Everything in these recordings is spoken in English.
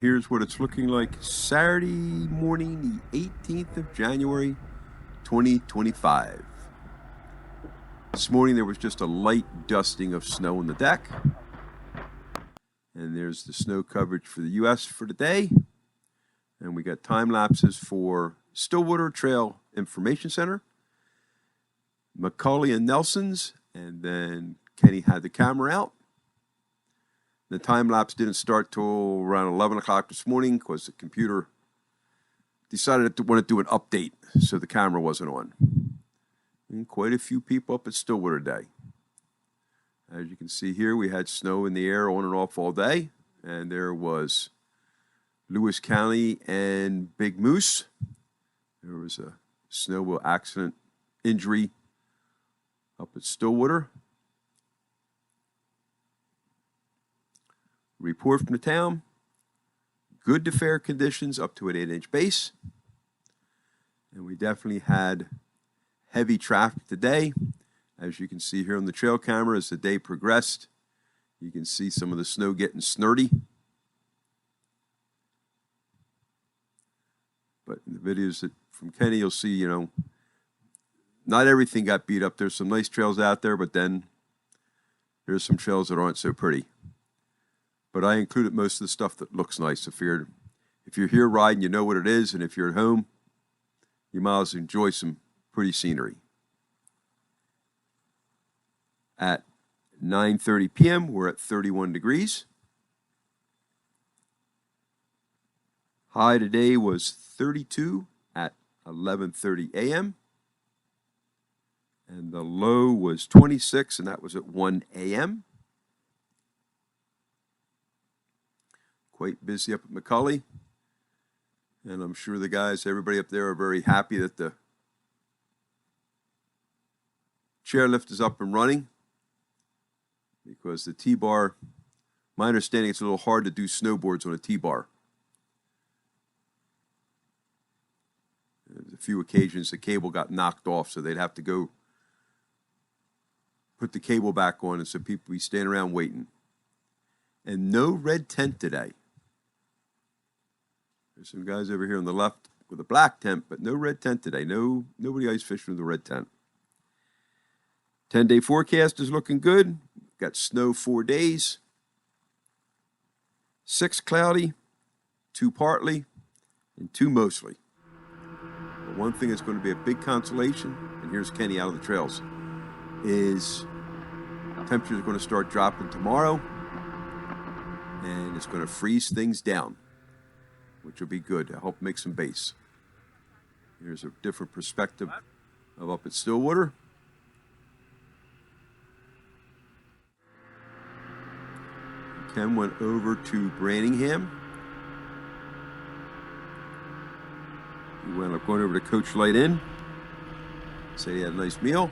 Here's what it's looking like Saturday morning, the 18th of January, 2025. This morning there was just a light dusting of snow on the deck. And there's the snow coverage for the U.S. for today. And we got time lapses for Stillwater Trail Information Center, McCauley and Nelson's, and then Kenny had the camera out. The time lapse didn't start till around 11 o'clock this morning because the computer decided to want to do an update, so the camera wasn't on. And quite a few people up at Stillwater today. As you can see here, we had snow in the air on and off all day, and there was Lewis County and Big Moose. There was a snowmobile accident injury up at Stillwater. Report from the town, good to fair conditions up to an 8-inch base. And we definitely had heavy traffic today. As you can see here on the trail camera, as the day progressed, you can see some of the snow getting snurty. But in the videos from Kenny, you'll see, not everything got beat up. There's some nice trails out there, but then there's some trails that aren't so pretty. But I included most of the stuff that looks nice. I figured if you're here riding, you know what it is. And if you're at home, you might as well enjoy some pretty scenery. At 9:30 p.m., we're at 31 degrees. High today was 32 at 11:30 a.m. And the low was 26, and that was at 1 a.m. Quite busy up at McCauley, and I'm sure the guys, everybody up there are very happy that the chairlift is up and running, because the T-bar, my understanding, it's a little hard to do snowboards on a T-bar. There's a few occasions the cable got knocked off, so they'd have to go put the cable back on, and so people would be standing around waiting. And no red tent today. There's some guys over here on the left with a black tent, but no red tent today. Nobody ice fishing with a red tent. 10-day forecast is looking good. Got snow 4 days. 6 cloudy, 2 partly, and 2 mostly. But one thing that's going to be a big consolation, and here's Kenny out of the trails, is temperatures are going to start dropping tomorrow, and it's going to freeze things down, which will be good to help make some base. Here's a different perspective of up at Stillwater. Ken went over to Branningham. He wound up going over to Coach Light Inn. Said he had a nice meal.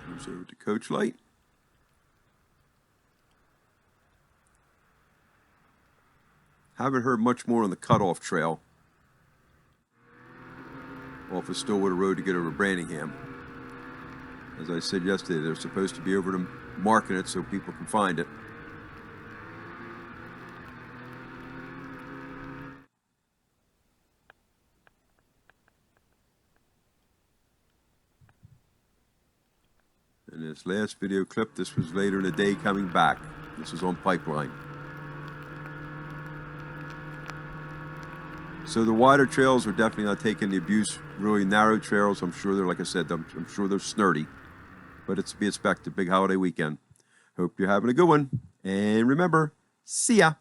Goes over to Coach Light. Haven't heard much more on the cutoff trail off of Stillwater Road to get over to Branningham. As I said yesterday, they're supposed to be over to marking it so people can find it. In this last video clip, this was later in the day coming back. This was on Pipeline. So the wider trails are definitely not taking the abuse. Really narrow trails, I'm sure they're, like I said, I'm sure they're snurty. But it's to be expected, big holiday weekend. Hope you're having a good one. And remember, see ya.